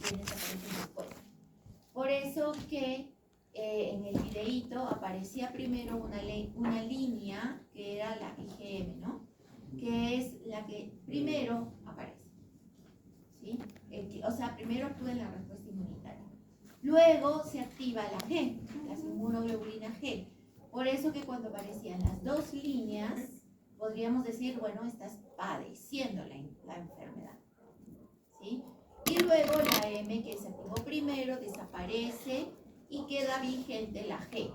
quienes aparecen después. Por eso que en el videíto aparecía primero una línea que era la IgM, ¿no? Que es la que primero aparece, ¿sí? O sea, primero actúa en la respuesta inmunitaria. Luego se activa la G, la inmunoglobulina G. Por eso que cuando aparecían las dos líneas, podríamos decir, bueno, estás padeciendo la enfermedad, ¿sí? Y luego la M, que se activó primero, desaparece y queda vigente la G,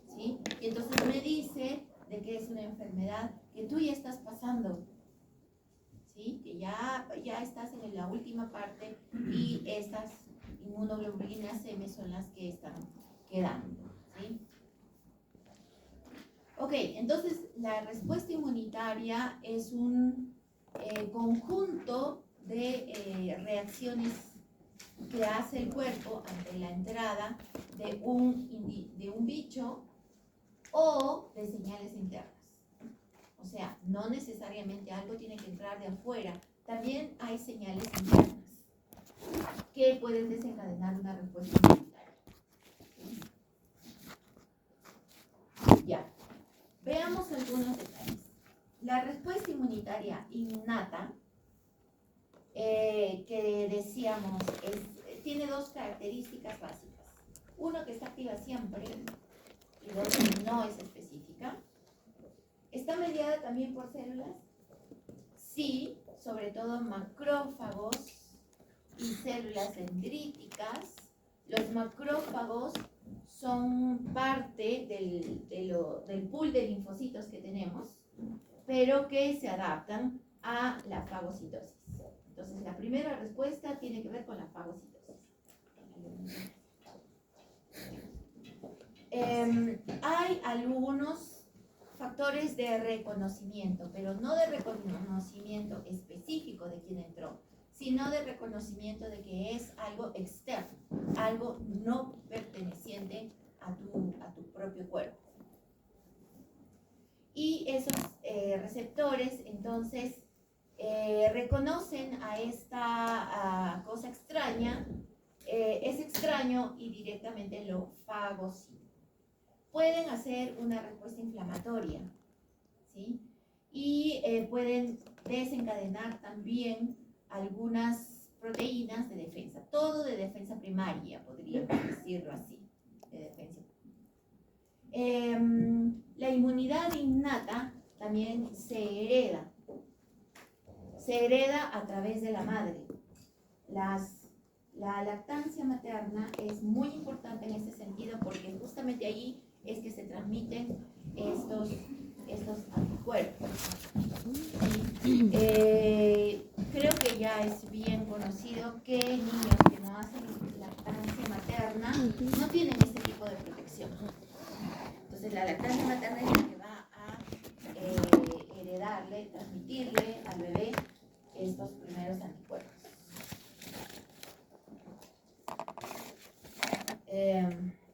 ¿sí? Y entonces me dice de que es una enfermedad que tú ya estás pasando, ¿sí? Que ya estás en la última parte y estas inmunoglobulinas M son las que están quedando, ¿sí? Ok, entonces la respuesta inmunitaria es un conjunto de reacciones que hace el cuerpo ante la entrada de un bicho o de señales internas. O sea, no necesariamente algo tiene que entrar de afuera, también hay señales internas que pueden desencadenar una respuesta inmunitaria. Ya, veamos algunos detalles. La respuesta inmunitaria innata, que decíamos, tiene dos características básicas. Uno, que está activa siempre, y dos, que no es específica. ¿Está mediada también por células? Sí, sobre todo macrófagos y células dendríticas. Los macrófagos son parte del pool de linfocitos que tenemos, pero que se adaptan a la fagocitosis. Entonces, la primera respuesta tiene que ver con la fagocitosis. Hay algunos factores de reconocimiento, pero no de reconocimiento específico de quién entró, sino de reconocimiento de que es algo externo, algo no perteneciente a tu propio cuerpo. Y esos receptores, entonces, reconocen a esta cosa extraña, es extraño y directamente lo fagocitan. Pueden hacer una respuesta inflamatoria, ¿sí? Y pueden desencadenar también algunas proteínas de defensa, todo de defensa primaria, podríamos decirlo así, de defensa. La inmunidad innata también se hereda a través de la madre. La lactancia materna es muy importante en ese sentido porque justamente allí es que se transmiten estos anticuerpos. Creo que ya es bien conocido que niños que no hacen lactancia materna no tienen este tipo de protección. Entonces la lactancia materna es la que va a heredarle, transmitirle al bebé estos primeros anticuerpos.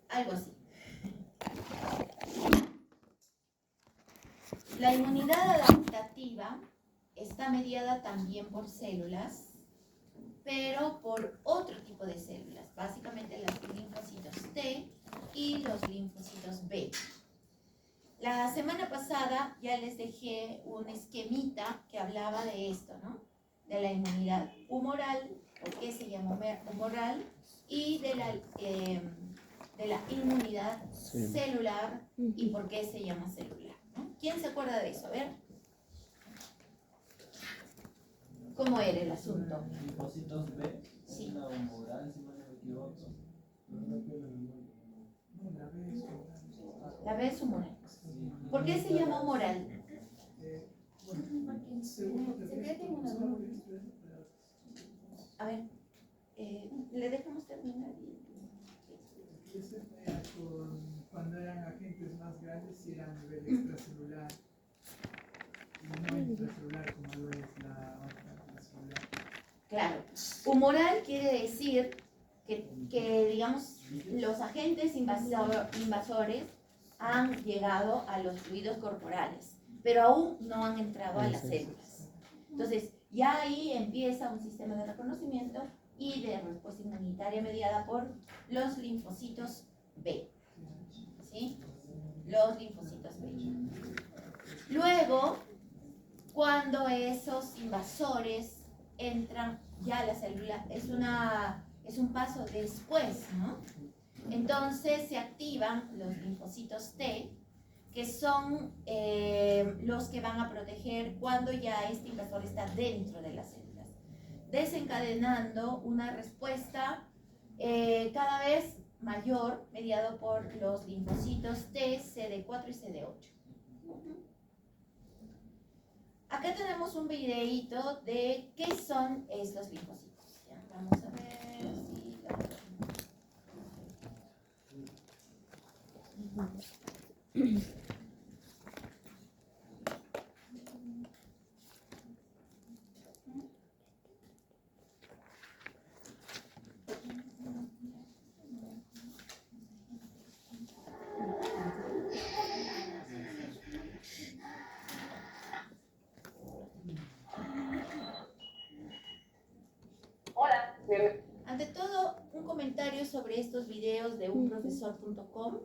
Algo así. La inmunidad adaptativa está mediada también por células, pero por otro tipo de células, básicamente los linfocitos T y los linfocitos B. La semana pasada ya les dejé un esquemita que hablaba de esto, ¿no? De la inmunidad humoral, por qué se llama humoral, y de la inmunidad celular y por qué se llama celular, ¿no? ¿Quién se acuerda de eso? A ver. ¿Cómo era el asunto? Linfocitos B, sí. Una humoral, si no me equivoco. La B es humoral. ¿Por qué se llama humoral? A ver, le dejamos terminar. Cuando eran agentes más grandes eran a nivel extracelular y no intracelular como lo es la otra celular. Claro, humoral quiere decir que digamos, los agentes invasores han llegado a los fluidos corporales, pero aún no han entrado a las células. Entonces, ya ahí empieza un sistema de reconocimiento y de respuesta inmunitaria mediada por los linfocitos B. ¿Sí? Los linfocitos B. Luego, cuando esos invasores entran ya a la célula, es un paso después, ¿no? Entonces se activan los linfocitos T, que son los que van a proteger cuando ya este invasor está dentro de las células, desencadenando una respuesta cada vez mayor, mediado por los linfocitos T, CD4 y CD8. Acá tenemos un videíto de qué son estos linfocitos. Ya, vamos a ver si Hola, ante todo, un comentario sobre estos videos de unprofesor.com.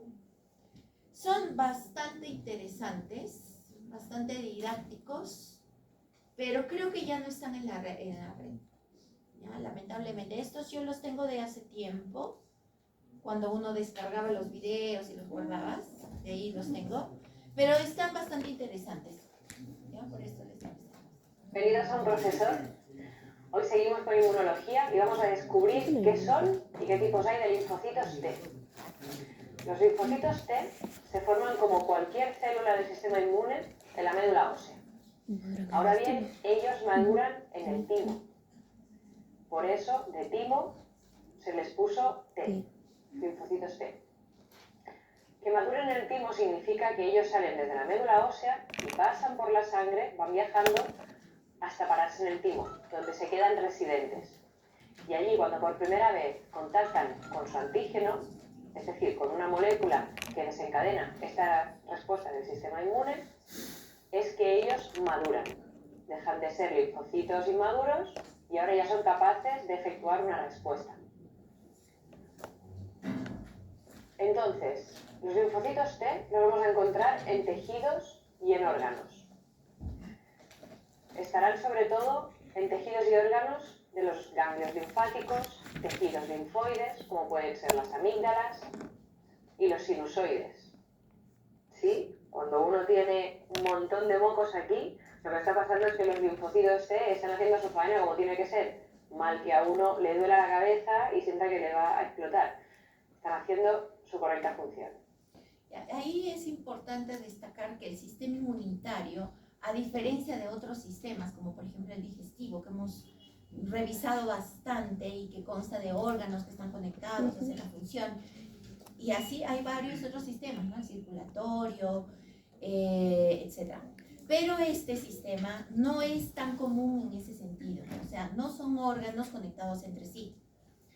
Son bastante interesantes, bastante didácticos, pero creo que ya no están en la red. ¿Ya? Lamentablemente, estos yo los tengo de hace tiempo, cuando uno descargaba los videos y los guardabas, de ahí los tengo, pero están bastante interesantes. ¿Ya? Por esto les digo. bienvenidos a un profesor. Hoy seguimos con inmunología y vamos a descubrir qué son y qué tipos hay de linfocitos T. Los linfocitos T se forman como cualquier célula del sistema inmune en la médula ósea. Ahora bien, ellos maduran en el timo. Por eso, de timo se les puso T, linfocitos T. Que maduren en el timo significa que ellos salen desde la médula ósea y pasan por la sangre, van viajando hasta pararse en el timo, donde se quedan residentes. Y allí, cuando por primera vez contactan con su antígeno, es decir, con una molécula que desencadena esta respuesta del sistema inmune, es que ellos maduran. Dejan de ser linfocitos inmaduros y ahora ya son capaces de efectuar una respuesta. Entonces, los linfocitos T los vamos a encontrar en tejidos y en órganos. Estarán sobre todo en tejidos y órganos de los ganglios linfáticos, tejidos linfoides, como pueden ser las amígdalas, y los sinusoides. ¿Sí? Cuando uno tiene un montón de mocos aquí, lo que está pasando es que los linfocitos T están haciendo su faena como tiene que ser. Mal que a uno le duela la cabeza y sienta que le va a explotar. Están haciendo su correcta función. Ahí es importante destacar que el sistema inmunitario, a diferencia de otros sistemas, como por ejemplo el digestivo, que hemos revisado bastante y que consta de órganos que están conectados, hacen la función, y así hay varios otros sistemas, ¿no? El circulatorio, etc. Pero este sistema no es tan común en ese sentido, ¿no? O sea, no son órganos conectados entre sí,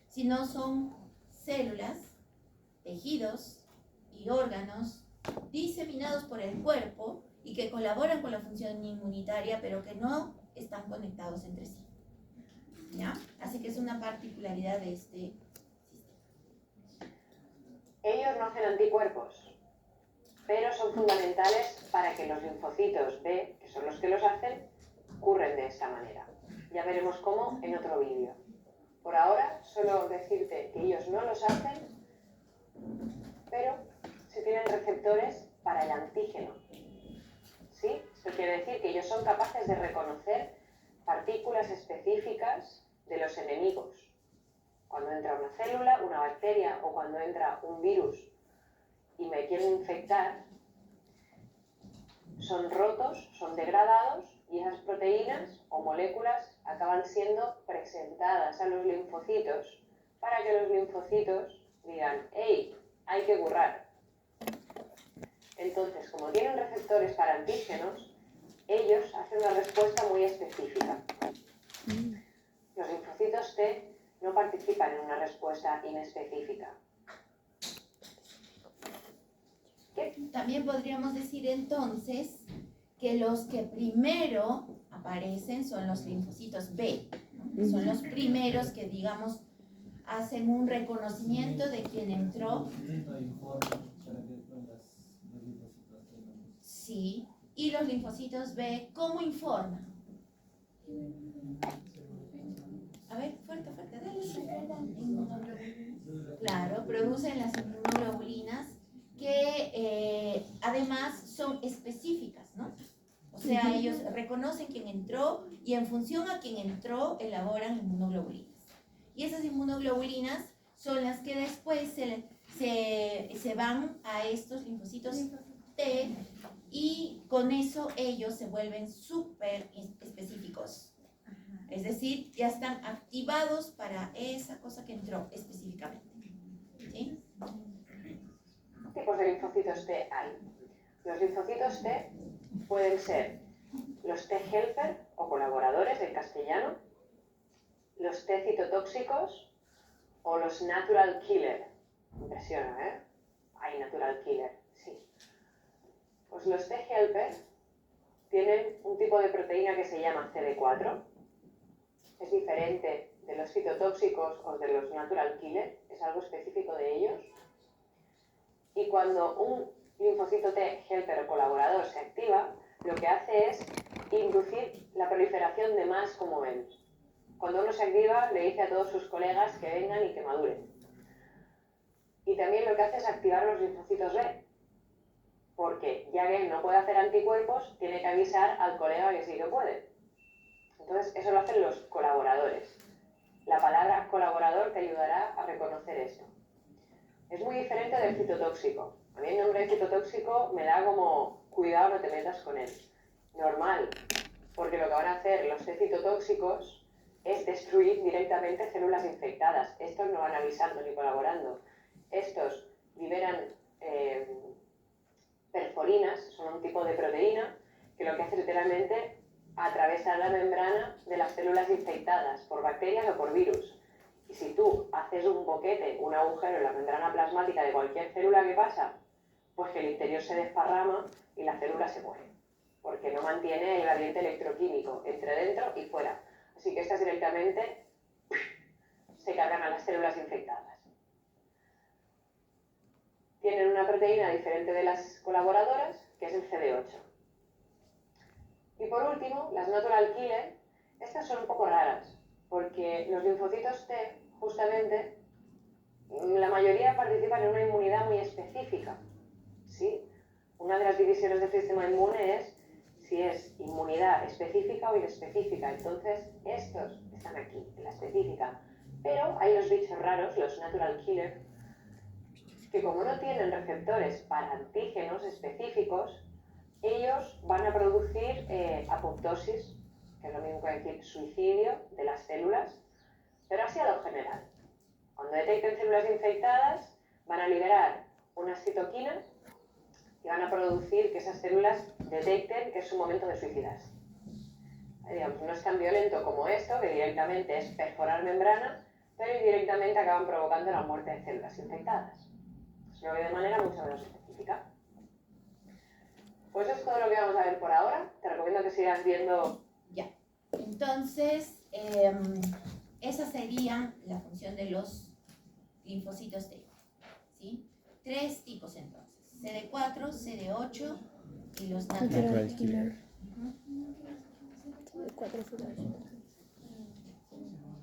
sino son células, tejidos y órganos diseminados por el cuerpo y que colaboran con la función inmunitaria, pero que no están conectados entre sí. ¿Ya? Así que es una particularidad de este sistema. Ellos no hacen anticuerpos, pero son fundamentales para que los linfocitos B, que son los que los hacen, ocurren de esta manera. Ya veremos cómo en otro vídeo. Por ahora, solo decirte que ellos no los hacen, pero sí tienen receptores para el antígeno. ¿Sí? Esto quiere decir que ellos son capaces de reconocer partículas específicas de los enemigos. Cuando entra una célula, una bacteria o cuando entra un virus y me quieren infectar, son rotos, son degradados y esas proteínas o moléculas acaban siendo presentadas a los linfocitos para que los linfocitos digan, ¡hey! Hay que currar. Entonces, como tienen receptores para antígenos, ellos hacen una respuesta muy específica. Los linfocitos T no participan en una respuesta inespecífica. ¿Qué? También podríamos decir entonces que los que primero aparecen son los linfocitos B, ¿no? Son los primeros que, digamos, hacen un reconocimiento de quien entró. Sí, y los linfocitos B, ¿cómo informan? A ver, fuerte, dale. Claro, producen las inmunoglobulinas que además son específicas, ¿no? O sea, ellos reconocen quién entró y en función a quién entró elaboran inmunoglobulinas. Y esas inmunoglobulinas son las que después se van a estos linfocitos T y con eso ellos se vuelven súper específicos. Es decir, ya están activados para esa cosa que entró específicamente. ¿Sí? ¿Qué tipos de linfocitos T hay? Los linfocitos T pueden ser los T helper o colaboradores en castellano, los T citotóxicos o los natural killer. Impresiona, ¿eh? Hay natural killer, sí. Pues los T helper tienen un tipo de proteína que se llama CD4. Es diferente de los citotóxicos o de los natural killer, es algo específico de ellos. Y cuando un linfocito T helper o colaborador se activa, lo que hace es inducir la proliferación de más como él. Cuando uno se activa, le dice a todos sus colegas que vengan y que maduren. Y también lo que hace es activar los linfocitos B, porque ya que no puede hacer anticuerpos, tiene que avisar al colega que sí que puede. Entonces, eso lo hacen los colaboradores. La palabra colaborador te ayudará a reconocer esto. Es muy diferente del citotóxico. A mí el nombre de citotóxico me da como, cuidado, no te metas con él. Normal, porque lo que van a hacer los T citotóxicos es destruir directamente células infectadas. Estos no van avisando ni colaborando. Estos liberan perforinas, son un tipo de proteína que lo que hace literalmente atravesar la membrana de las células infectadas por bacterias o por virus. Y si tú haces un boquete, un agujero en la membrana plasmática de cualquier célula que pasa, pues que el interior se desparrama y la célula se muere, porque no mantiene el gradiente electroquímico entre dentro y fuera. Así que estas directamente se cargan a las células infectadas. Tienen una proteína diferente de las colaboradoras, que es el CD8. Y por último, las natural killer, estas son un poco raras, porque los linfocitos T, justamente, la mayoría participan en una inmunidad muy específica, ¿sí? Una de las divisiones del sistema inmune es si es inmunidad específica o inespecífica. Entonces, estos están aquí, en la específica. Pero hay los bichos raros, los natural killer, que como no tienen receptores para antígenos específicos, ellos van a producir apoptosis, que es lo mismo que decir suicidio de las células, pero así a lo general. Cuando detecten células infectadas, van a liberar unas citoquinas y van a producir que esas células detecten que es su momento de suicidarse. Digamos, no es tan violento como esto, que directamente es perforar membrana, pero indirectamente acaban provocando la muerte de células infectadas. Sino que de manera mucho menos específica. Pues eso es todo lo que vamos a ver por ahora. Te recomiendo que sigas viendo. Ya. Entonces, esa sería la función de los linfocitos T. ¿Sí? 3 tipos entonces. CD4, CD8 y los natural killer.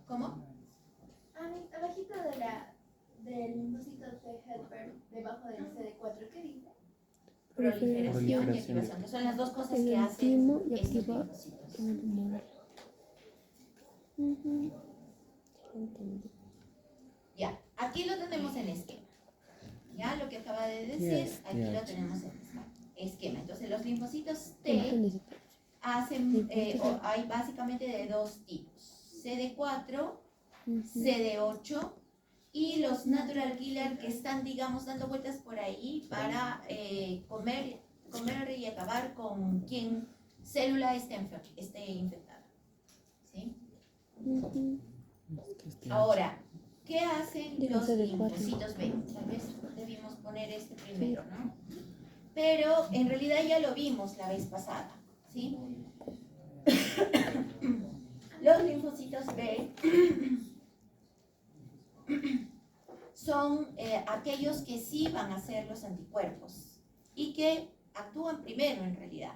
¿Cómo? Abajito del linfocito T helper, debajo del CD4, ¿qué dice? Proliferación y activación, que son las dos cosas que hacen estos linfocitos. Ya, aquí lo tenemos en esquema. Ya, lo que acaba de decir, aquí lo tenemos en esquema. Entonces, los linfocitos T hacen, hay básicamente de dos tipos: CD4, CD8 y los natural killer, que están, digamos, dando vueltas por ahí para comer y acabar con quien célula esté infectada. ¿Sí? Ahora, ¿qué hacen los linfocitos B? Tal vez debimos poner este primero, ¿no? Pero en realidad ya lo vimos la vez pasada, ¿sí? Los linfocitos B son aquellos que sí van a ser los anticuerpos y que actúan primero en realidad,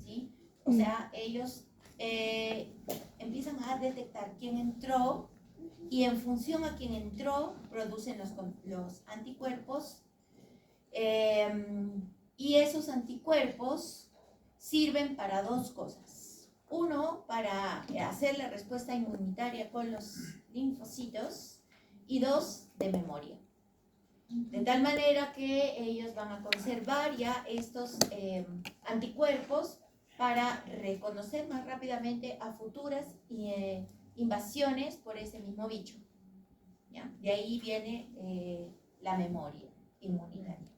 ¿sí? O sea, ellos empiezan a detectar quién entró y en función a quién entró producen los anticuerpos y esos anticuerpos sirven para dos cosas. Uno, para hacer la respuesta inmunitaria con los linfocitos y dos, de memoria. De tal manera que ellos van a conservar ya estos anticuerpos para reconocer más rápidamente a futuras invasiones por ese mismo bicho. ¿Ya? De ahí viene la memoria inmunitaria.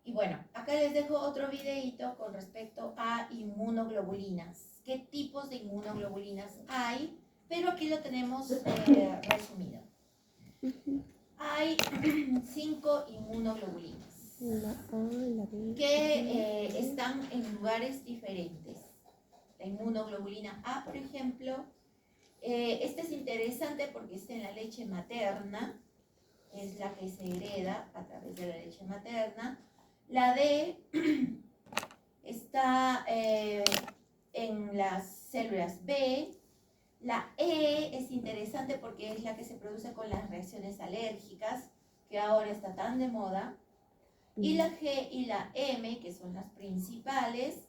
Y bueno, acá les dejo otro videito con respecto a inmunoglobulinas. ¿Qué tipos de inmunoglobulinas hay? Pero aquí lo tenemos resumido. Hay 5 inmunoglobulinas que están en lugares diferentes. La inmunoglobulina A, por ejemplo, esta es interesante porque está en la leche materna, es la que se hereda a través de la leche materna. La D está en las células B. La E es interesante porque es la que se produce con las reacciones alérgicas, que ahora está tan de moda. Y la G y la M, que son las principales,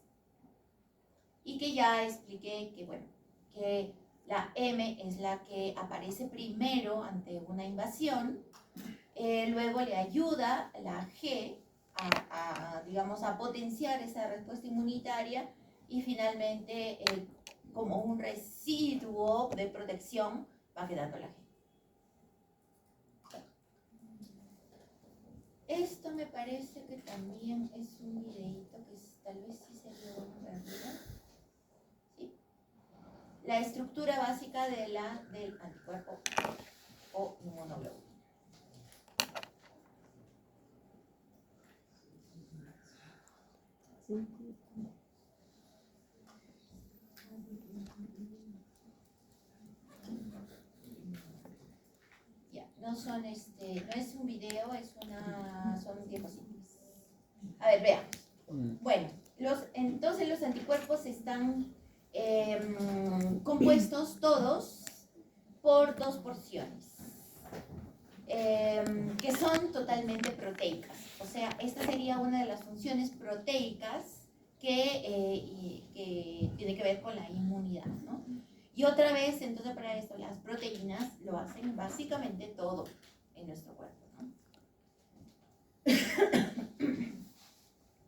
y que ya expliqué que, bueno, que la M es la que aparece primero ante una invasión, luego le ayuda la G digamos, a potenciar esa respuesta inmunitaria y finalmente como un residuo de protección va quedando la G. Esto me parece que también es un videito que tal vez sí sería bueno verlo. ¿Sí? La estructura básica del anticuerpo o inmunoglobulina. Ya, no son no es un video, son diapositivas. A ver, veamos. Bueno, entonces los anticuerpos están compuestos todos por dos porciones que son totalmente proteicas. O sea, esta sería una de las funciones proteicas que tiene que ver con la inmunidad, ¿no? Y otra vez, entonces para esto, las proteínas lo hacen básicamente todo en nuestro cuerpo, ¿no?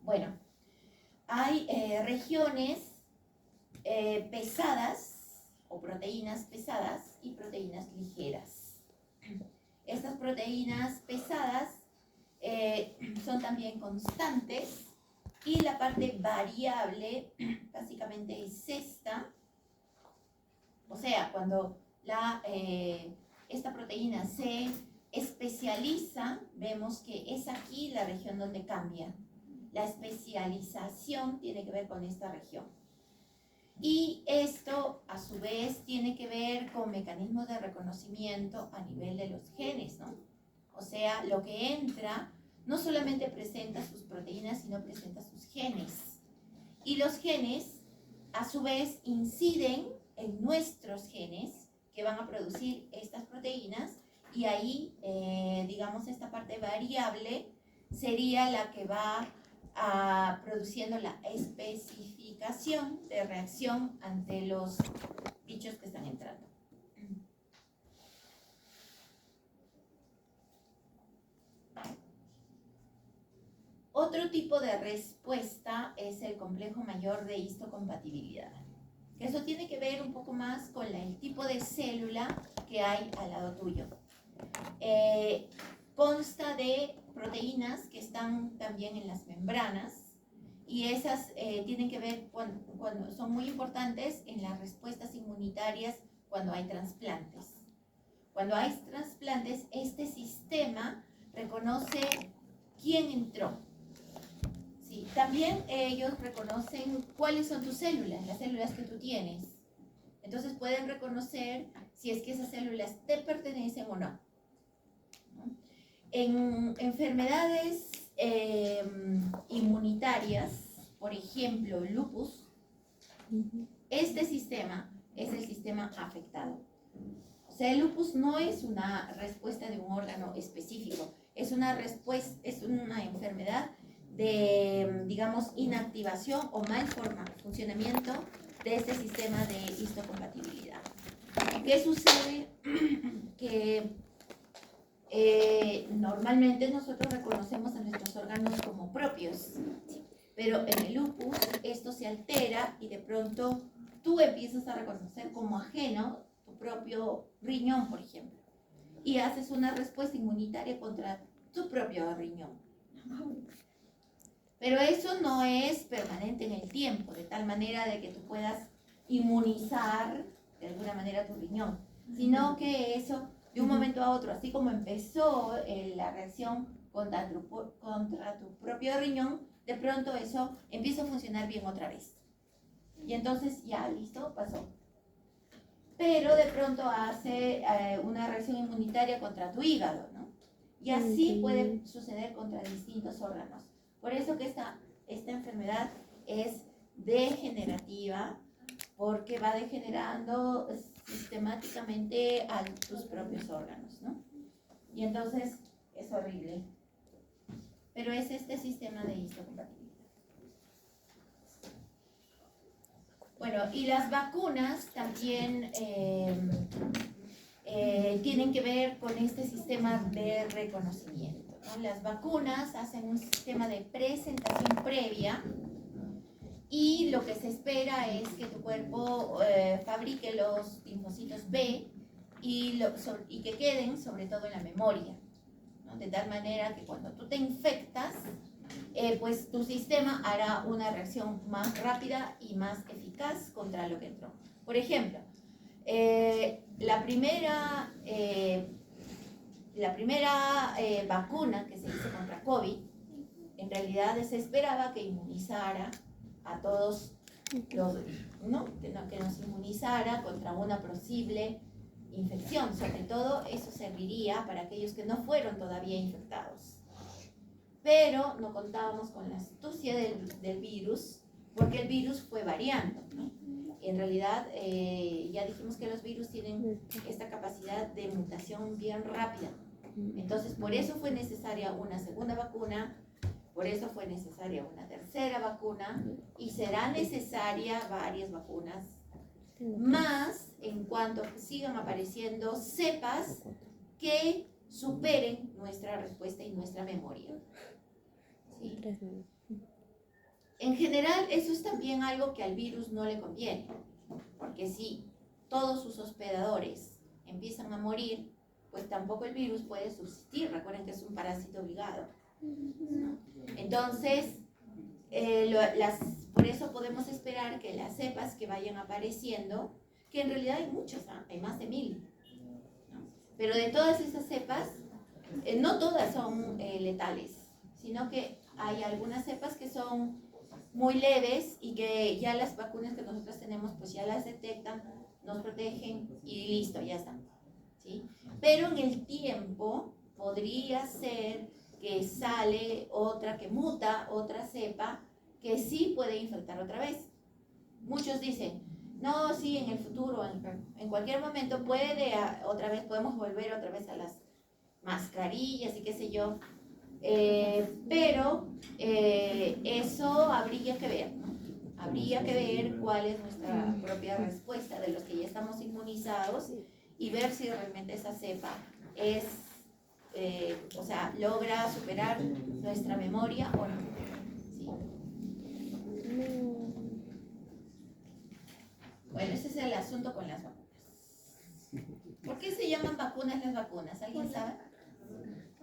Bueno, hay regiones pesadas o proteínas pesadas y proteínas ligeras. Estas proteínas pesadas son también constantes y la parte variable básicamente es esta. O sea, cuando esta proteína se especializa, vemos que es aquí la región donde cambia. La especialización tiene que ver con esta región. Y esto, a su vez, tiene que ver con mecanismos de reconocimiento a nivel de los genes, ¿no? O sea, lo que entra no solamente presenta sus proteínas, sino presenta sus genes. Y los genes, a su vez, inciden en nuestros genes que van a producir estas proteínas y ahí, digamos, esta parte variable sería la que va produciendo la especificación de reacción ante los bichos que están entrando. Otro tipo de respuesta es el complejo mayor de histocompatibilidad. Eso tiene que ver un poco más con el tipo de célula que hay al lado tuyo. Consta de proteínas que están también en las membranas y esas tienen que ver cuando son muy importantes en las respuestas inmunitarias cuando hay trasplantes. Cuando hay trasplantes, este sistema reconoce quién entró, ¿sí? Sí, también ellos reconocen cuáles son tus células, las células que tú tienes. Entonces pueden reconocer si es que esas células te pertenecen o no. ¿No? En enfermedades inmunitarias, por ejemplo, lupus, este sistema es el sistema afectado. O sea, el lupus no es una respuesta de un órgano específico, es una respuesta, es una enfermedad de, digamos, inactivación o mal funcionamiento de este sistema de histocompatibilidad. ¿Qué sucede? Que normalmente nosotros reconocemos a nuestros órganos como propios, pero en el lupus esto se altera y de pronto tú empiezas a reconocer como ajeno tu propio riñón, por ejemplo, y haces una respuesta inmunitaria contra tu propio riñón. Pero eso no es permanente en el tiempo, de tal manera de que tú puedas inmunizar de alguna manera tu riñón, sino que eso de un momento a otro, así como empezó la reacción contra tu propio riñón, de pronto eso empieza a funcionar bien otra vez. Y entonces ya, listo, pasó. Pero de pronto hace una reacción inmunitaria contra tu hígado, ¿no? Y así puede suceder contra distintos órganos. Por eso que esta enfermedad es degenerativa, porque va degenerando sistemáticamente a tus propios órganos, ¿no? Y entonces es horrible. Pero es este sistema de histocompatibilidad. Bueno, y las vacunas también tienen que ver con este sistema de reconocimiento, ¿no? Las vacunas hacen un sistema de presentación previa y lo que se espera es que tu cuerpo fabrique los linfocitos B y que queden sobre todo en la memoria, ¿no? De tal manera que cuando tú te infectas, pues tu sistema hará una reacción más rápida y más eficaz contra lo que entró. Por ejemplo, la primera vacuna que se hizo contra COVID, en realidad se esperaba que inmunizara a todos los, ¿no? Que nos inmunizara contra una posible infección. Sobre todo eso serviría para aquellos que no fueron todavía infectados. Pero no contábamos con la astucia del virus, porque el virus fue variando, ¿no? En realidad, ya dijimos que los virus tienen esta capacidad de mutación bien rápida. Entonces, por eso fue necesaria una segunda vacuna, por eso fue necesaria una tercera vacuna, y será necesaria varias vacunas más en cuanto sigan apareciendo cepas que superen nuestra respuesta y nuestra memoria. ¿Sí? En general, eso es también algo que al virus no le conviene, porque si todos sus hospedadores empiezan a morir, pues tampoco el virus puede subsistir. Recuerden que es un parásito obligado, ¿no? Entonces, por eso podemos esperar que las cepas que vayan apareciendo, que en realidad hay muchas, ¿no? Hay más de 1000, ¿no? Pero de todas esas cepas, no todas son letales, sino que hay algunas cepas que son muy leves y que ya las vacunas que nosotros tenemos pues ya las detectan, nos protegen y listo, ya está, ¿sí? Pero en el tiempo podría ser que sale otra, que muta otra cepa que sí puede infectar otra vez. Muchos dicen, no, sí, en el futuro, en cualquier momento puede, otra vez podemos volver otra vez a las mascarillas y qué sé yo. Pero eso habría que ver, ¿no? Habría que ver cuál es nuestra propia respuesta de los que ya estamos inmunizados y ver si realmente esa cepa es, o sea, logra superar nuestra memoria o no. ¿Sí? Bueno, ese es el asunto con las vacunas. ¿Por qué se llaman vacunas las vacunas? ¿Alguien sabe?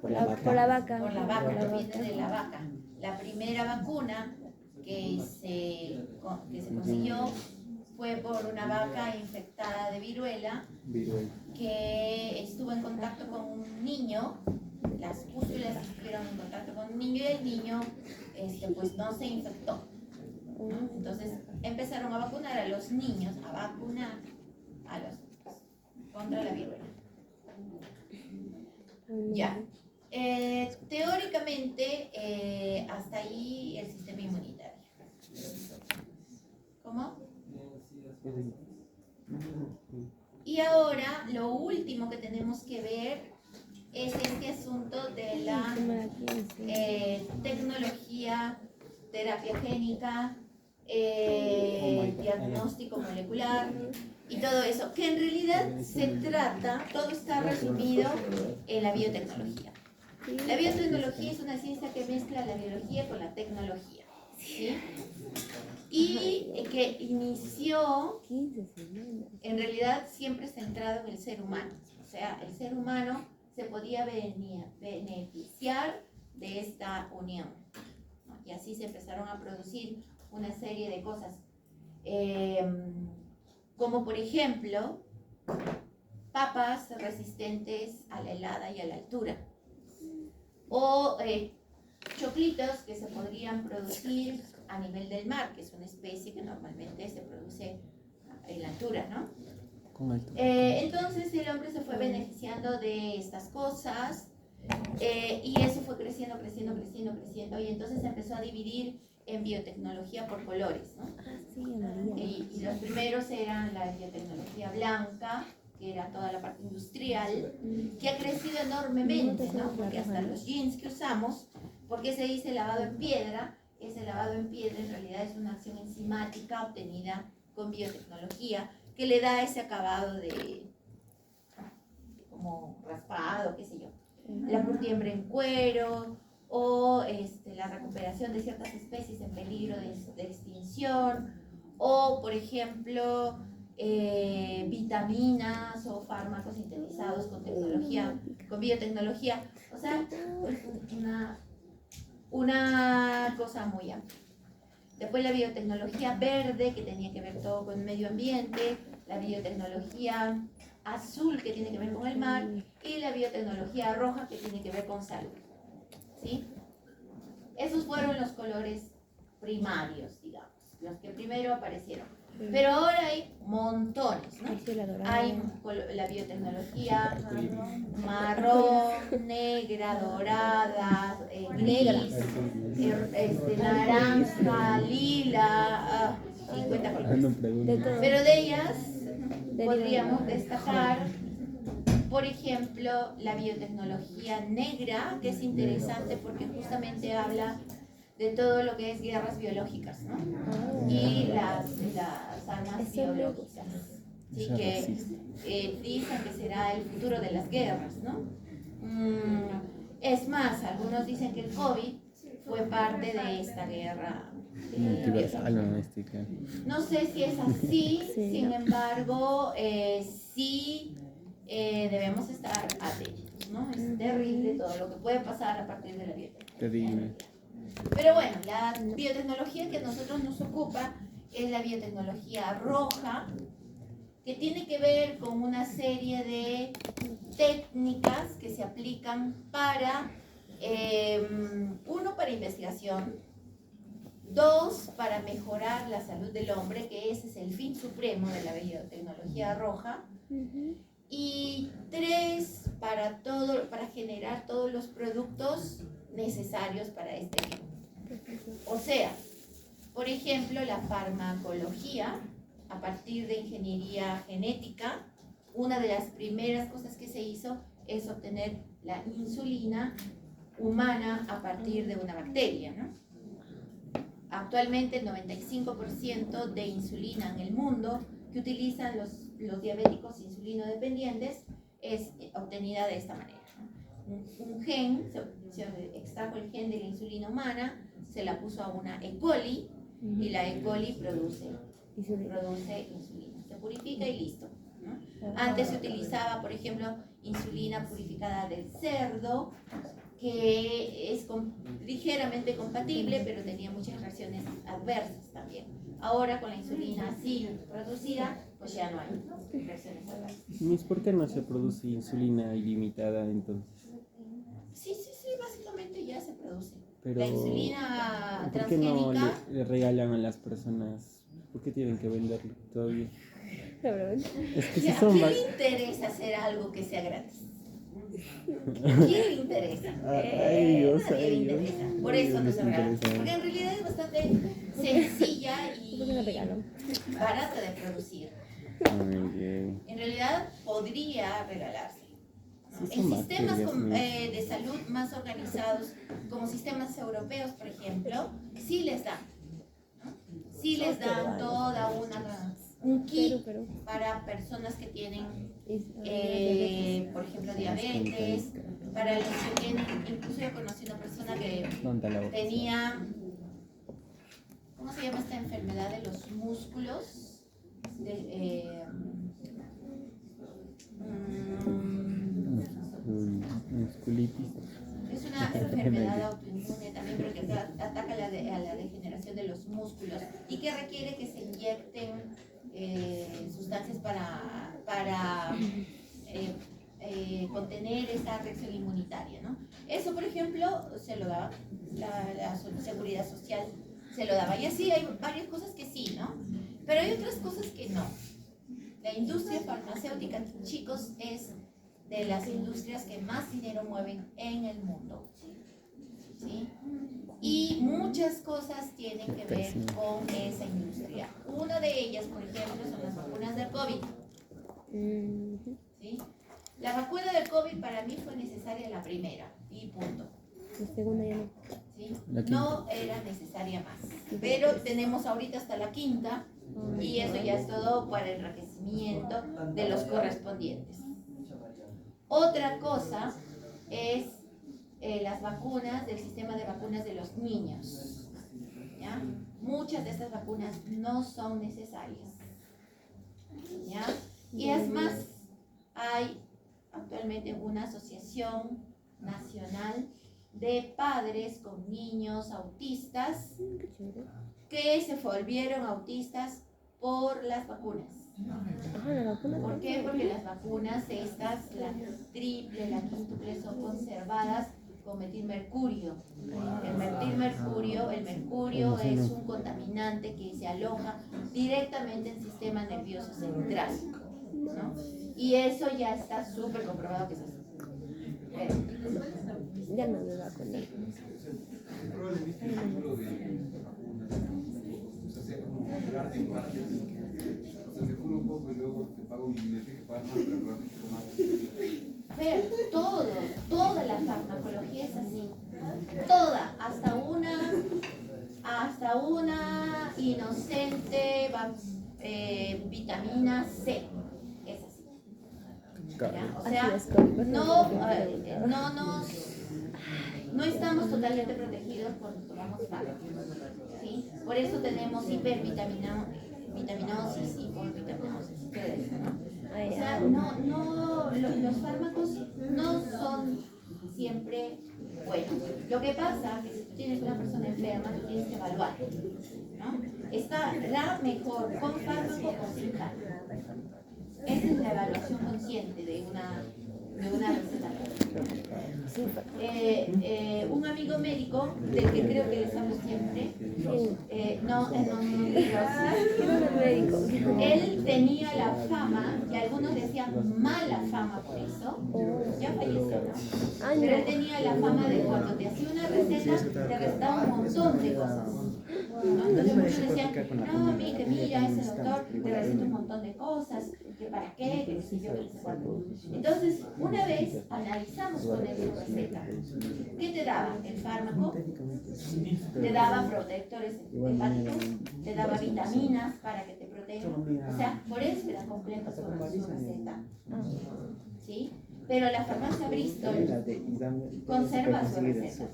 Por la vaca. Por la vaca, viene de la vaca. La primera vacuna que se consiguió fue por una vaca infectada de viruela que estuvo en contacto con un niño. las pústulas estuvieron en contacto con un niño y el niño pues no se infectó, ¿no? Entonces empezaron a vacunar a los niños, contra la viruela. Ya. Teóricamente, hasta ahí el sistema inmunitario. ¿Cómo? Y ahora lo último que tenemos que ver es este asunto de la tecnología, terapia génica, diagnóstico molecular y todo eso, que en realidad se trata, todo está resumido en la biotecnología. La biotecnología es una ciencia que mezcla la biología con la tecnología, ¿sí? Y que inició, en realidad, siempre centrado en el ser humano. O sea, el ser humano se podía beneficiar de esta unión, ¿no? Y así se empezaron a producir una serie de cosas, como por ejemplo, papas resistentes a la helada y a la altura, o choclitos que se podrían producir a nivel del mar, que es una especie que normalmente se produce en la altura, ¿no? Entonces el hombre se fue beneficiando de estas cosas y eso fue creciendo, y entonces se empezó a dividir en biotecnología por colores, ¿no? Y los primeros eran la biotecnología blanca, que era toda la parte industrial, que ha crecido enormemente, ¿no? Porque hasta los jeans que usamos, ¿por qué se dice lavado en piedra? Ese lavado en piedra en realidad es una acción enzimática obtenida con biotecnología que le da ese acabado de como raspado, qué sé yo. La curtiembre en cuero o la recuperación de ciertas especies en peligro de extinción o, por ejemplo, vitaminas o fármacos sintetizados con tecnología, con biotecnología. O sea, una cosa muy amplia. Después la biotecnología verde, que tenía que ver todo con el medio ambiente, la biotecnología azul, que tiene que ver con el mar, y la biotecnología roja, que tiene que ver con salud. ¿Sí? Esos fueron los colores primarios, digamos, los que primero aparecieron. Pero ahora hay montones, ¿no? Hay la biotecnología marrón, negra, dorada, gris, naranja, lila, 50 colores. Pero de ellas podríamos destacar, por ejemplo, la biotecnología negra, que es interesante porque justamente habla de todo lo que es guerras biológicas, ¿no? Y las armas biológicas, ¿sí? Que dicen que será el futuro de las guerras, ¿no? Es más, algunos dicen que el COVID fue parte de esta guerra. No sé si es así, sin embargo, sí debemos estar atentos, ¿no? Es terrible todo lo que puede pasar a partir de la biotecnología. Pero bueno, la biotecnología que a nosotros nos ocupa es la biotecnología roja, que tiene que ver con una serie de técnicas que se aplican para, uno, para investigación, dos, para mejorar la salud del hombre, que ese es el fin supremo de la biotecnología roja, y tres, para generar todos los productos necesarios para este fin. O sea, por ejemplo, la farmacología, a partir de ingeniería genética, una de las primeras cosas que se hizo es obtener la insulina humana a partir de una bacteria, ¿no? Actualmente el 95% de insulina en el mundo que utilizan los diabéticos insulinodependientes es obtenida de esta manera, ¿no? Un gen, se extrajo el gen de la insulina humana, se la puso a una E. coli y la E. coli produce insulina. Se purifica y listo, ¿no? Antes se utilizaba, por ejemplo, insulina purificada del cerdo, que es ligeramente compatible, pero tenía muchas reacciones adversas también. Ahora con la insulina así producida, pues ya no hay reacciones adversas. ¿Por qué no se produce insulina ilimitada entonces? Sí Pero, La insulina ¿por qué no transgénica, le regalan a las personas? ¿Por qué tienen que venderlo todavía? Es que si ¿a son quién va- le interesa hacer algo que sea gratis? ¿A quién le interesa? A ellos, Nadie a le ellos. interesa. Por A eso ellos no les se regala. interesa. Porque en realidad es bastante sencilla y barata de producir. Muy bien. En realidad podría regalarse. ¿No? Sí, En son sistemas bacterias, de salud más organizados, como sistemas europeos, por ejemplo, sí les dan. ¿No? Sí les dan toda un kit para personas que tienen, por ejemplo, diabetes, para los que tienen, incluso yo conocí una persona que ¿Dónde está la boca? tenía, ¿cómo se llama esta enfermedad de los músculos? Musculitis. Es una enfermedad autoinmune también, pero que ataca a la degeneración de los músculos y que requiere que se inyecten sustancias para contener esa reacción inmunitaria, ¿no? Eso, por ejemplo, se lo daba la Seguridad Social, se lo daba. Y así hay varias cosas que sí, ¿no? Pero hay otras cosas que no. La industria farmacéutica, chicos, es de las industrias que más dinero mueven en el mundo. ¿Sí? Y muchas cosas tienen que ver con esa industria. Una de ellas, por ejemplo, son las vacunas del COVID. ¿Sí? La vacuna del COVID para mí fue necesaria la primera y punto. La segunda ya no. ¿Sí? No era necesaria más. Pero tenemos ahorita hasta la quinta y eso ya es todo para el enriquecimiento de los correspondientes. Otra cosa es las vacunas del sistema de vacunas de los niños. ¿Ya? Muchas de estas vacunas no son necesarias. ¿Ya? Y es más, hay actualmente una asociación nacional de padres con niños autistas que se volvieron autistas por las vacunas. ¿Por qué? Porque las vacunas estas, la triple, la quíntuple, son conservadas con metilmercurio. El mercurio es un contaminante que se aloja directamente en el sistema nervioso central, ¿no? Y eso ya está súper comprobado que es así. Ya no me va con él. Pero toda la farmacología es así. Toda, hasta una inocente vitamina C. Es así. ¿Ya? O sea, no estamos totalmente protegidos cuando tomamos fármacos. ¿Sí? Por eso tenemos hipervitaminosis y hipervitaminosis. O sea, los fármacos no son siempre buenos. Lo que pasa es que si tú tienes una persona enferma, tú tienes que evaluar, ¿no? ¿Estará mejor con fármaco o sin fármaco? Esa es la evaluación consciente de una receta. Un amigo médico, del que creo que les hablo siempre, él tenía la fama, y algunos decían mala fama por eso, ya falleció, ¿no? Pero él tenía la fama de cuando te hacía una receta, te recetaba un montón de cosas. ¿No? Entonces muchos decían, no, que mira, ese doctor te receta un montón de cosas, que para qué, que no sé yo, que no sé cuánto. Entonces, una vez analizamos con él su receta. ¿Qué te daba? El fármaco, te daba protectores hepáticos, te daba vitaminas para que te protejan. O sea, por eso era completa su receta. ¿Sí? Pero la farmacia Bristol conserva sus recetas.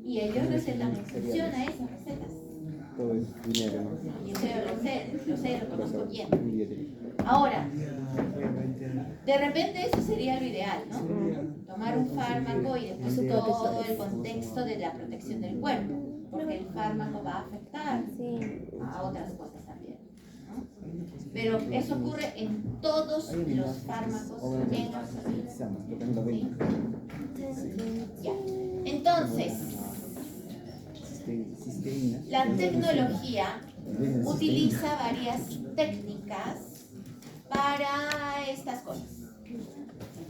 Y ellos recetan en función a esas recetas. Todo es dinero, ¿no? Y eso yo lo sé, lo conozco bien. Ahora, de repente eso sería lo ideal, ¿no? Tomar un fármaco y después todo el contexto de la protección del cuerpo, porque el fármaco va a afectar a otras cosas también, ¿no? Pero eso ocurre en todos los fármacos en absoluto. ¿Sí? Ya. Entonces, La tecnología utiliza varias técnicas para estas cosas.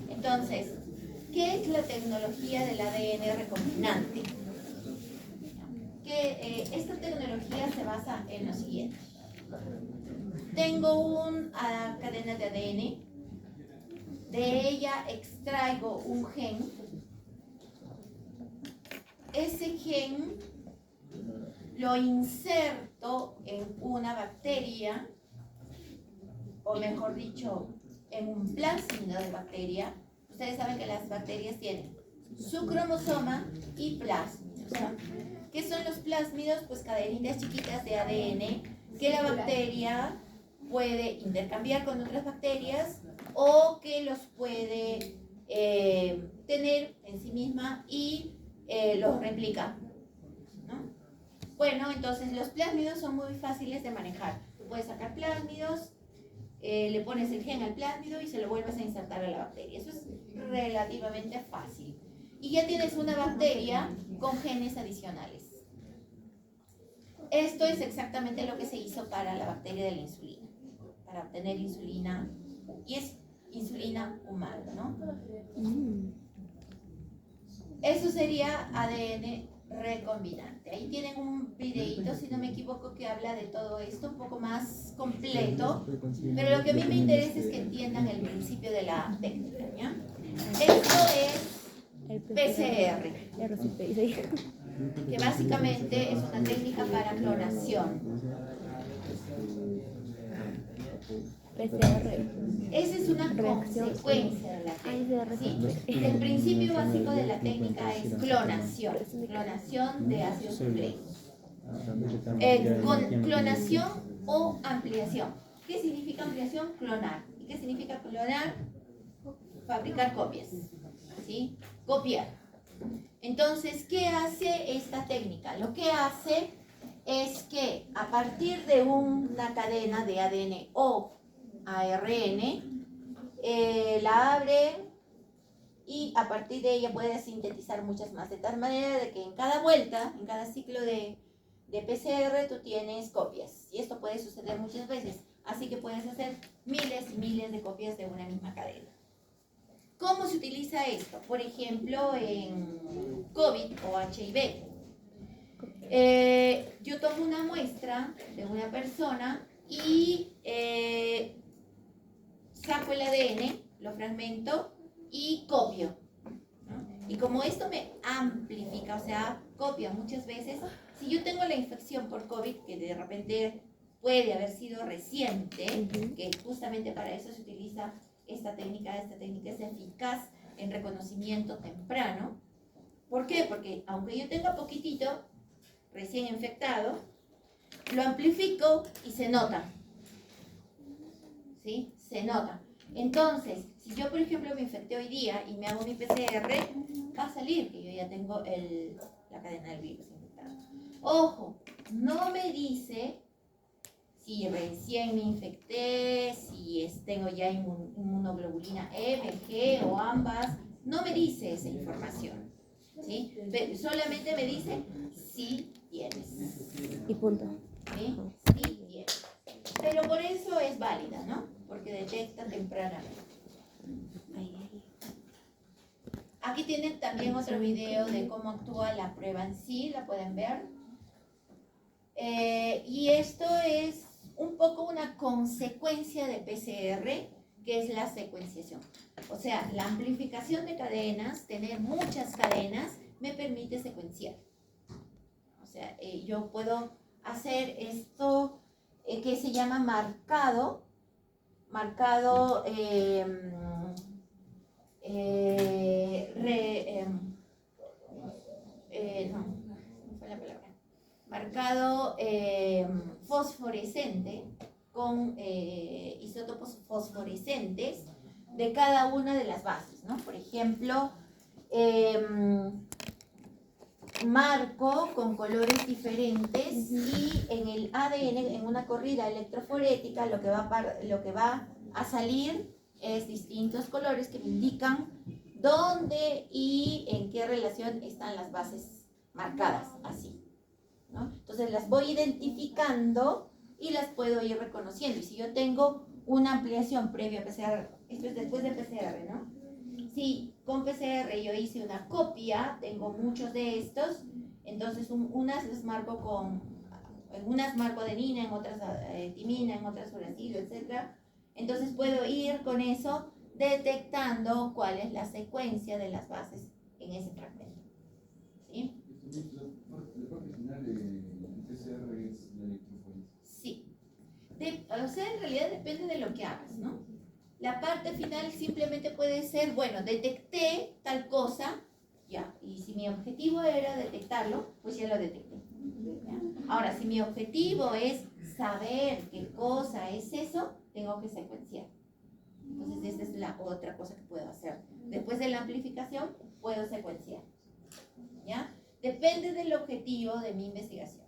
Entonces, ¿qué es la tecnología del ADN recombinante? Esta tecnología se basa en lo siguiente. Tengo una cadena de ADN, de ella extraigo un gen. Ese gen lo inserto en una bacteria, o mejor dicho, en un plásmido de bacteria. Ustedes saben que las bacterias tienen su cromosoma y plásmidos, ¿no? ¿Qué son los plásmidos? Pues cadenitas chiquitas de ADN que la bacteria puede intercambiar con otras bacterias o que los puede tener en sí misma y los replica, ¿no? Bueno, entonces los plásmidos son muy fáciles de manejar. Puedes sacar plásmidos, le pones el gen al plásmido y se lo vuelves a insertar a la bacteria. Eso es relativamente fácil. Y ya tienes una bacteria con genes adicionales. Esto es exactamente lo que se hizo para la bacteria de la insulina, para obtener insulina, y es insulina humana, ¿no? Eso sería ADN recombinante. Ahí tienen un videíto, si no me equivoco, que habla de todo esto, un poco más completo, pero lo que a mí me interesa es que entiendan el principio de la técnica, ¿ya? Esto es PCR, que básicamente es una técnica para clonación. Esa es una consecuencia de la técnica, ¿sí? El principio básico de la técnica es clonación de ácidos nucleicos. Con clonación o ampliación. ¿Qué significa ampliación? Clonar. ¿Y qué significa clonar? Fabricar copias, ¿sí? Copiar. Entonces, ¿qué hace esta técnica? Lo que hace es que a partir de una cadena de ADN o ARN, la abre y a partir de ella puede sintetizar muchas más, de tal manera de que en cada vuelta, en cada ciclo de PCR, tú tienes copias. Y esto puede suceder muchas veces, así que puedes hacer miles y miles de copias de una misma cadena. ¿Cómo se utiliza esto? Por ejemplo, en COVID o HIV. Yo tomo una muestra de una persona y saco el ADN, lo fragmento y copio, ¿no? Y como esto me amplifica, o sea, copia muchas veces, si yo tengo la infección por COVID, que de repente puede haber sido reciente, que justamente para eso se utiliza esta técnica es eficaz en reconocimiento temprano. ¿Por qué? Porque aunque yo tenga poquitito, recién infectado, lo amplifico y se nota. ¿Sí? Se nota. Entonces, si yo, por ejemplo, me infecté hoy día y me hago mi PCR, va a salir que yo ya tengo la cadena del virus infectada. Ojo, no me dice si recién me infecté, si tengo ya inmunoglobulina M, G o ambas, no me dice esa información, ¿sí? Solamente me dice si tienes. Y punto. ¿Sí? Sí tienes. Pero por eso es válida, ¿no? Porque detecta tempranamente. Aquí tienen también otro video de cómo actúa la prueba en sí, la pueden ver. Y esto es un poco una consecuencia de PCR, que es la secuenciación. O sea, la amplificación de cadenas, tener muchas cadenas, me permite secuenciar. O sea, yo puedo hacer esto que se llama marcado, no fue la palabra. Marcado fosforescente con isótopos fosforescentes de cada una de las bases, ¿no? Por ejemplo, marco con colores diferentes y en el ADN, en una corrida electroforética, lo que va a salir es distintos colores que me indican dónde y en qué relación están las bases marcadas, así. ¿no? Entonces las voy identificando y las puedo ir reconociendo. Y si yo tengo una ampliación previa a PCR, esto es después de PCR, ¿no? Si con PCR yo hice una copia, tengo muchos de estos, entonces unas las marco en unas marco adenina, en otras timina, en otras uracilo, etc. Entonces puedo ir con eso detectando cuál es la secuencia de las bases en ese fragmento. ¿Sí? La parte final del PCR es la electroforesis. Sí. O sea, en realidad depende de lo que hagas, ¿no? La parte final simplemente puede ser, bueno, detecté tal cosa, ya, y si mi objetivo era detectarlo, pues ya lo detecté. ¿Ya? Ahora, si mi objetivo es saber qué cosa es eso, tengo que secuenciar. Entonces, esta es la otra cosa que puedo hacer. Después de la amplificación, puedo secuenciar. ¿Ya? Depende del objetivo de mi investigación.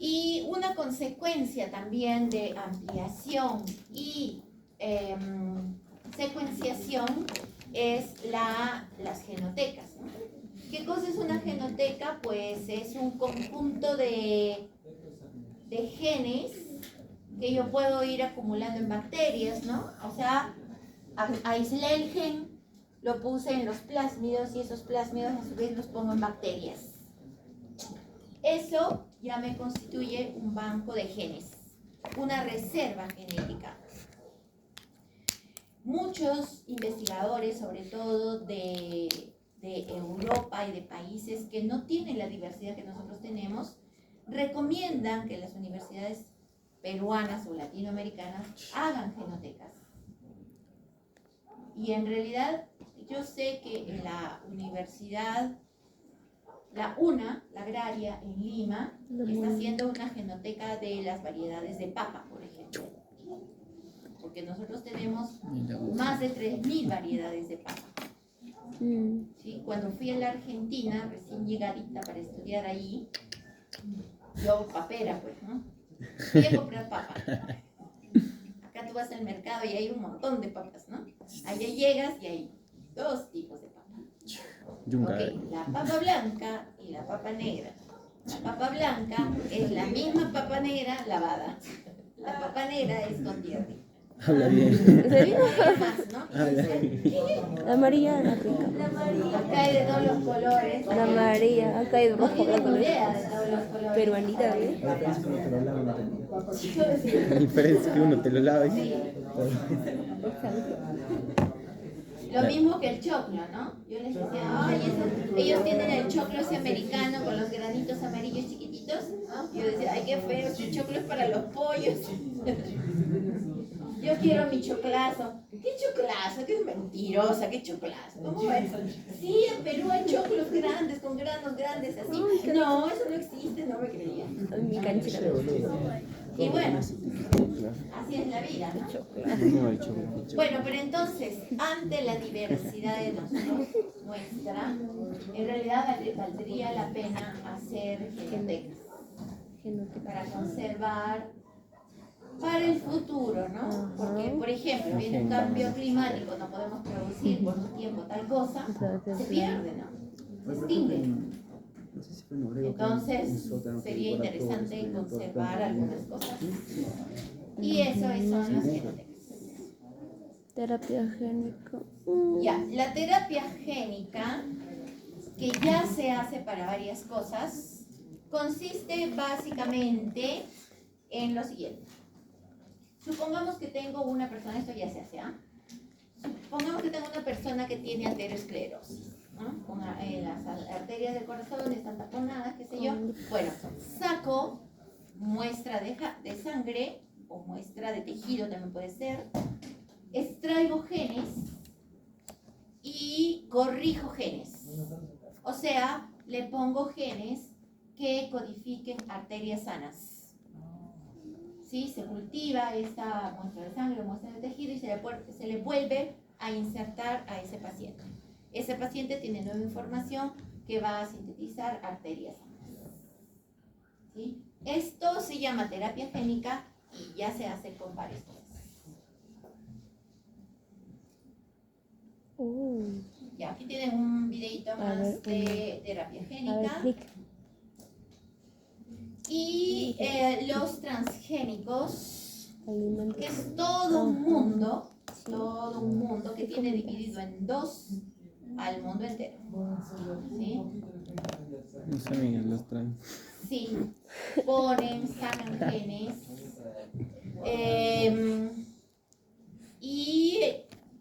Y una consecuencia también de ampliación y secuenciación es las genotecas, ¿no? ¿Qué cosa es una genoteca? Pues es un conjunto de genes que yo puedo ir acumulando en bacterias, ¿no? O sea, aislé el gen, lo puse en los plásmidos y esos plásmidos a su vez los pongo en bacterias. Eso ya me constituye un banco de genes, una reserva genética. Muchos investigadores, sobre todo de Europa y de países que no tienen la diversidad que nosotros tenemos, recomiendan que las universidades peruanas o latinoamericanas hagan genotecas. Y en realidad yo sé que en la universidad, la UNA, la agraria en Lima, está haciendo una genoteca de las variedades de papa, por ejemplo. Porque nosotros tenemos más de 3.000 variedades de papa. ¿Sí? Cuando fui a la Argentina, recién llegadita para estudiar allí, yo papera, pues, ¿no? Fui a comprar papa. Acá tú vas al mercado y hay un montón de papas, ¿no? Allá llegas y hay 2 tipos de papa. Ok, la papa blanca y la papa negra. La papa blanca es la misma papa negra lavada. La papa negra es con tierra. Habla bien. ¿En serio? Más, ¿no? Y dice, La María, la rica. la María, acá hay de todos los colores. La María, acá hay No rojo, tienen blanco, idea negro. de todos los colores. Peruanita, ¿eh? La diferencia es que lo lava una tenida. La diferencia es que uno te lo lava y... Sí. Lo mismo que el choclo, ¿no? Yo les decía, ay, ellos tienen el choclo ese americano con los granitos amarillos chiquititos. Y yo decía, ay, qué feo, ese choclo es para los pollos. Yo quiero mi choclazo. ¿Qué choclazo? ¿Qué mentirosa? ¿Qué choclazo? ¿Cómo es? Sí, en Perú hay choclos grandes, con granos grandes así. No, eso no existe, no me creía. Mi canchita. Y bueno, así es la vida, ¿no? No, el chocolate. Bueno, pero entonces, ante la diversidad de nosotros, nuestra, en realidad valdría la pena hacer genotecas para conservar para el futuro, ¿no? Porque, por ejemplo, viene un cambio climático, no podemos producir por un tiempo tal cosa, se pierde, ¿no? Se extingue. Entonces, sería interesante conservar algunas cosas. Y eso son las genotecas. Terapia génica. Ya, la terapia génica, que ya se hace para varias cosas, consiste básicamente en lo siguiente. Supongamos que tengo una persona, esto ya se hace, ¿ah? Supongamos que tengo una persona que tiene arteriosclerosis, ¿no? Las arterias del corazón están taponadas, qué sé yo. Bueno, saco muestra de sangre o muestra de tejido también puede ser, extraigo genes y corrijo genes. O sea, le pongo genes que codifiquen arterias sanas. ¿Sí? Se cultiva esta muestra de sangre o muestra de tejido y se le vuelve a insertar a ese paciente. Ese paciente tiene nueva información que va a sintetizar arterias sanas. ¿Sí? Esto se llama terapia génica y ya se hace con varias cosas. Ya, aquí tienen un videito A más ver, de terapia A ver, génica. clic. Y los transgénicos, Alimento. que es todo un mundo que tiene dividido en dos al mundo entero. ¿Sí? No sabían los trans. Sí, ponen, sacan genes. Y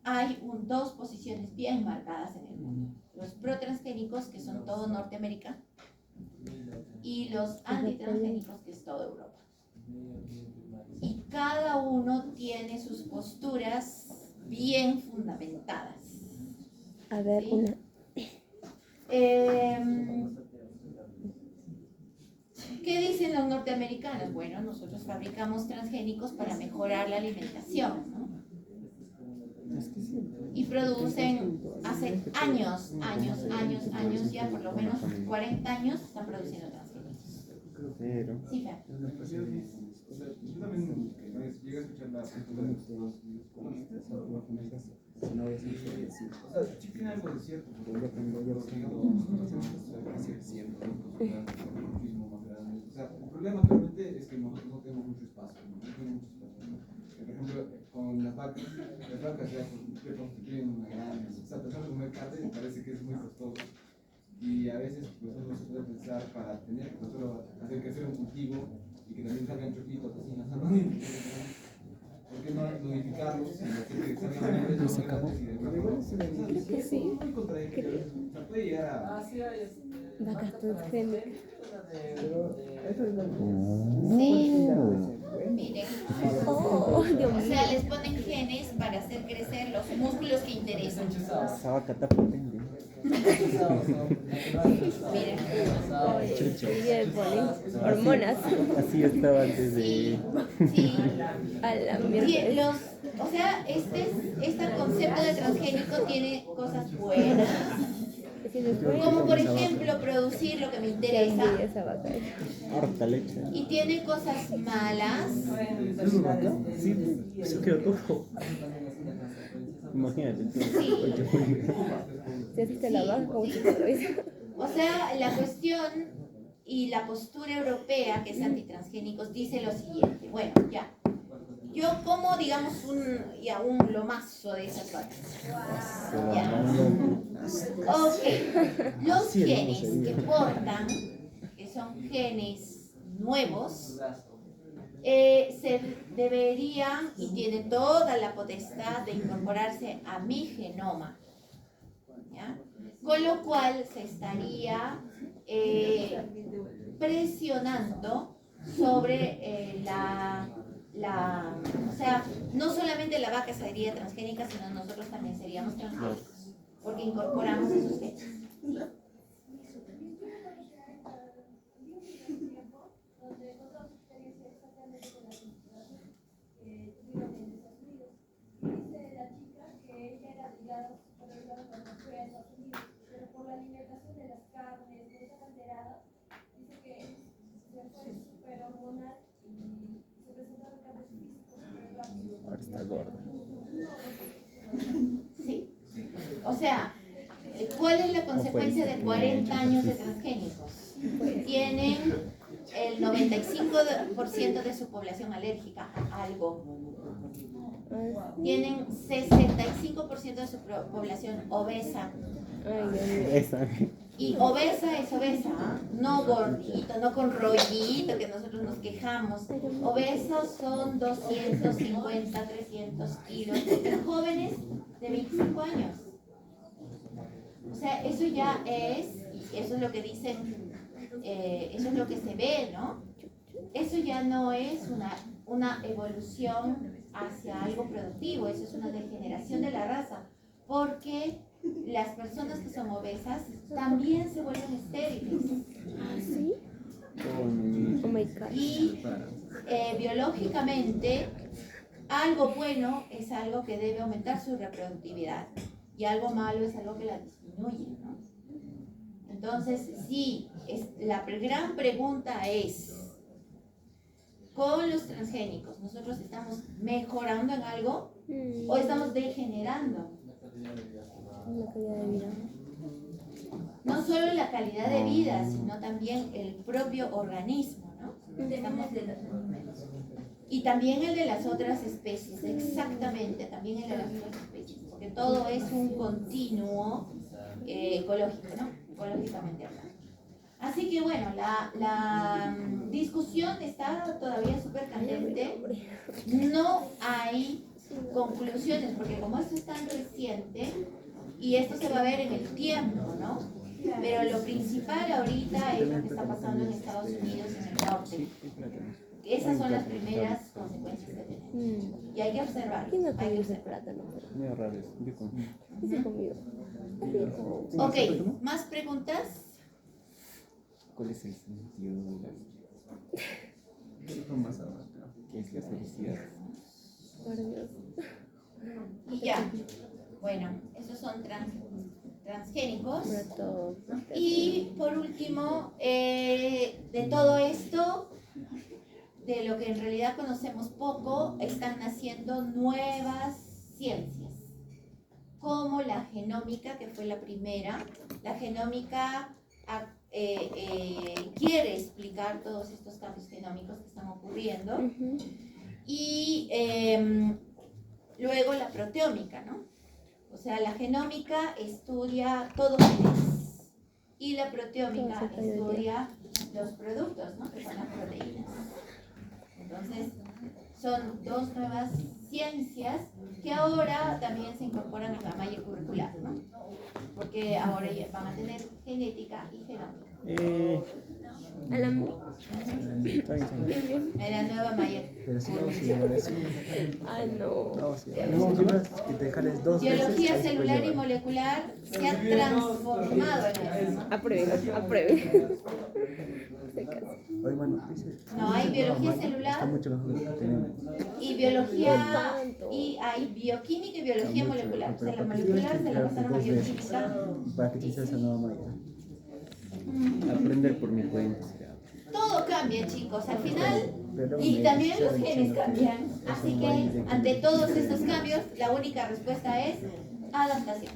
hay dos posiciones bien marcadas en el mundo. Los protransgénicos, que son todo Norteamérica, y los antitransgénicos, que es toda Europa. Y cada uno tiene sus posturas bien fundamentadas. A ver, ¿Sí? una. ¿Qué dicen los norteamericanos? Bueno, nosotros fabricamos transgénicos para mejorar la alimentación, ¿no? Y producen hace años, ya por lo menos 40 años, están produciendo transgénicos. Pero. Sí, Fer. O sea, yo también llegué a escuchar la postura de Estados Unidos con o sea, sí tiene algo de cierto, porque muchísimo más grande. O sea, el problema actualmente es que nosotros no tenemos mucho espacio, ¿no? No tenemos mucho espacio, ¿no? Por ejemplo, con las vacas ya constituyen una gran, o sea, empezar a comer carne me parece que es muy costoso. Y a veces pues uno se puede pensar para tener, pues solo hacer crecer un cultivo y que también salgan choquitos así, ¿no? ¿Por qué no modificarlos y hacer que salgan libres y grandes y de mejor? Sí. Muy contradictorio. O sea, puede llegar a... Vacas transgénicas. Sí, miren. Oh, Dios O mío. sea, les ponen genes para hacer crecer los músculos que interesan. Esa vaca está potente. Miren. Y le ponen hormonas. Así estaba antes de. Sí. A la Sí, mierda. o sea, este concepto de transgénico tiene cosas buenas, como por ejemplo producir lo que me interesa, Esa vaca. Harta leche. y tiene cosas malas. ¿Es una vaca? Sí, se quedó todo. Imagínate. Sí. Si así te la vaca, como si otra vez. O sea, la cuestión y la postura europea, que es antitransgénicos, dice lo siguiente. Bueno, ya. Yo como, digamos, un lomazo de esas vacas. Ya. Ok. Los genes que portan, que son genes nuevos, se deberían y tienen toda la potestad de incorporarse a mi genoma. ¿Ya? Con lo cual se estaría presionando sobre o sea, no solamente la vaca sería transgénica, sino nosotros también seríamos transgénicos, porque incorporamos esos genes. Ahora está gorda. Sí. O sea, ¿cuál es la consecuencia de 40 años de transgénicos? Tienen el 95% de su población alérgica a algo. Tienen 65% de su población obesa. Ay, Dios mío. Esa. Y obesa es obesa, ¿ah? No gordito, no con rollito que nosotros nos quejamos. Obesos son 250, 300 kilos, pero jóvenes de 25 años. O sea, eso ya es, y eso es lo que dicen, eso es lo que se ve, ¿no? Eso ya no es una evolución hacia algo productivo, eso es una degeneración de la raza, porque las personas que son obesas también se vuelven estériles. ¿Sí? Oh my God. Y biológicamente, algo bueno es algo que debe aumentar su reproductividad y algo malo es algo que la disminuye, ¿no? Entonces, sí, la gran pregunta es, con los transgénicos, ¿nosotros estamos mejorando en algo o estamos degenerando? La calidad de vida. No solo la calidad de vida, sino también el propio organismo, ¿no? Tenemos de los animales. Y también el de las otras especies, exactamente, también el de las otras especies, porque todo es un continuo ecológico, ¿no? Ecológicamente hablando. Así que bueno, la discusión está todavía súper candente. No hay conclusiones, porque como esto es tan reciente, y esto se va a ver en el tiempo, ¿no? Pero lo principal ahorita es lo que está pasando en Estados Unidos, en el norte. Esas son las primeras consecuencias que tenemos. Y hay que observar. ¿Quién no Hay que comió ese observar. plátano? Medio raro eso. Yo como. Ese comido. Ok, ¿más preguntas? ¿Cuál es el sentido de la vida? ¿Qué es la felicidad? Por Dios. Y ya. Bueno, esos son transgénicos. Rato. Y por último, de todo esto, de lo que en realidad conocemos poco, están naciendo nuevas ciencias, como la genómica, que fue la primera. La genómica quiere explicar todos estos cambios genómicos que están ocurriendo. Y luego la proteómica, ¿no? O sea, la genómica estudia todo genes y la proteómica estudia los productos, ¿no? Que son las proteínas. Entonces, son dos nuevas ciencias que ahora también se incorporan a la malla curricular, ¿no? Porque ahora ya van a tener genética y genómica. A la... En la nueva malla. Pero sí vamos a llevar eso. Ah, no. Vamos a llevar que te jales 2 veces. Biología ahí se puede celular y llevar. molecular se ha transformado en eso, ¿no? Aprueben. Se casa. Oye, bueno, dice. No, hay biología Está celular mucho mejor que tenemos. y biología, y hay bioquímica y biología Está mucho molecular. O mejor, sea, la pero tienes molecular que se la llevarte pasaron a 2 veces bioquímica. para que te hiciera esa nueva malla. Aprender por mi cuenta. Todo cambia, chicos, al final, Pero y me también está los genes diciendo que cambian. es Así un que baile de ante que- todos estos cambios, la única respuesta es adaptación.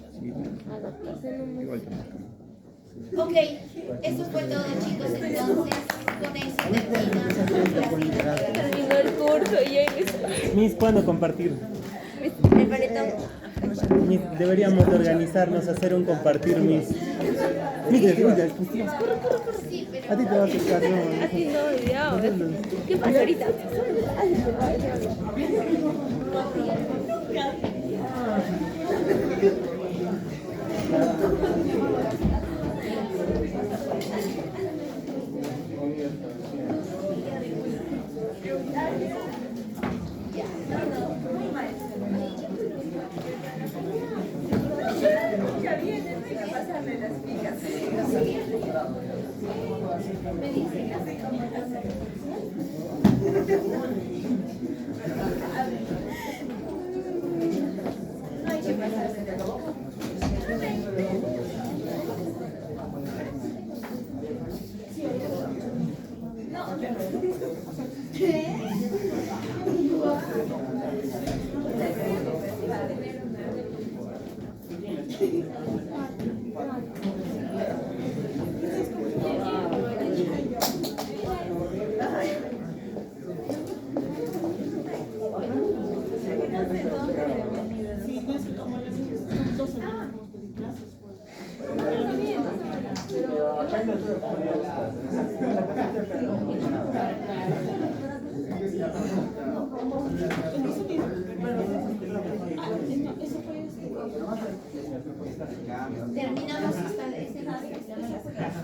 Igual que Ok, eso fue todo, chicos. Entonces, con eso termina la cita. Terminó el curso y ya Miss, ¿cuándo compartir? el paletón. Miss, deberíamos de organizarnos, hacer un compartir, Miss. Miss, Sí, pero A ti te va a tocar, ¿no? A ti no, ya. ¿Qué pasa ahorita? terminamos este clase que se llama las clases.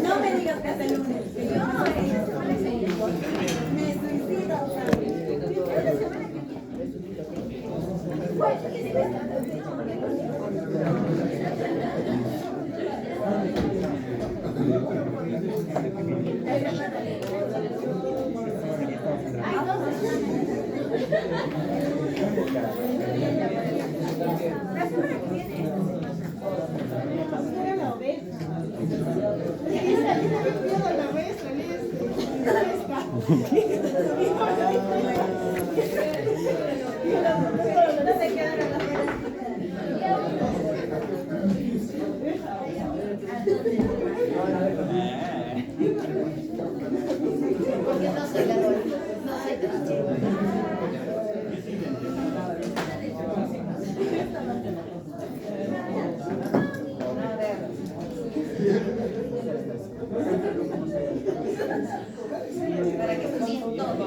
No me digas que hasta el lunes. Me suicido. La vez. Porque no soy la Dora, no soy triste. Para que se sienta todo.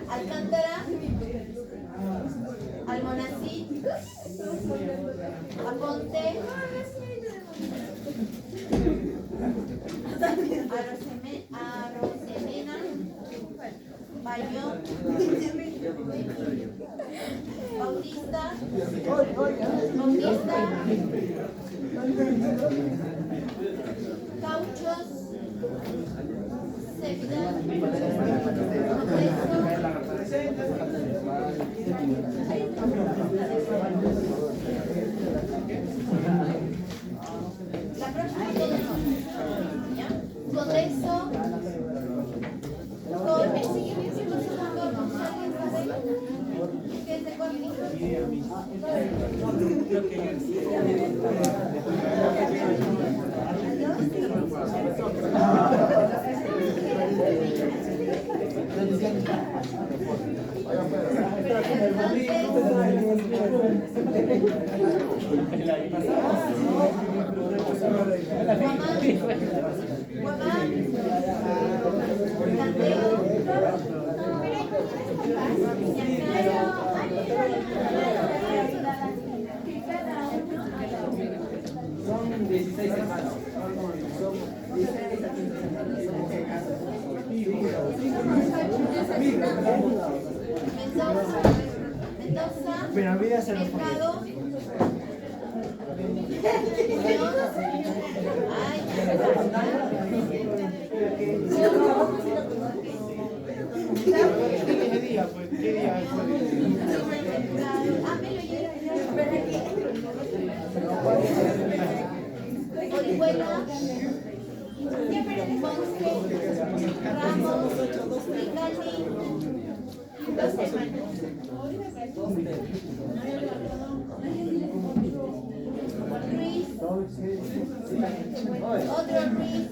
Alcántara, Almonacid, Aponte, Arosemena, Bayón, Bautista, Cauchos, Sevilla, la próxima Coteso, con el siguiente que es de cuartito. Son 16 semanas. Mendoza, Mercado, ¿Qué día fue? ¿Qué día fue? Orihuela, Ponce, Ramos, Mexicali, 2 semanas. Ruiz, otro Ruiz,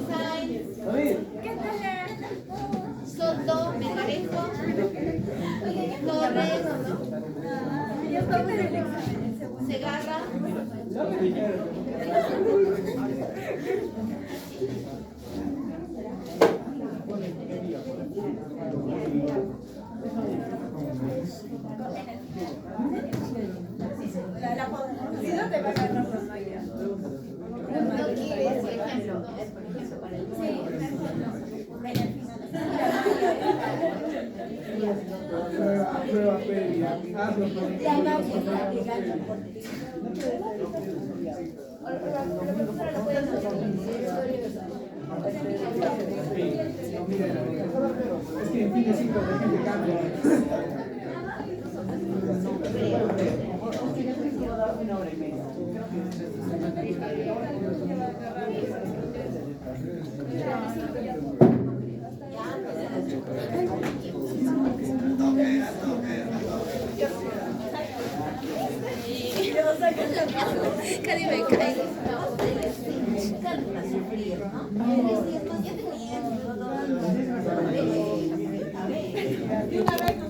Sainz, Soto, Megarejo, Torres, Segarra, Si no te va a ganar los mayas. por ejemplo, La magia, la que gana por ti. Es que en fin de ciclo de gente cambia. Casi me cae. De una vez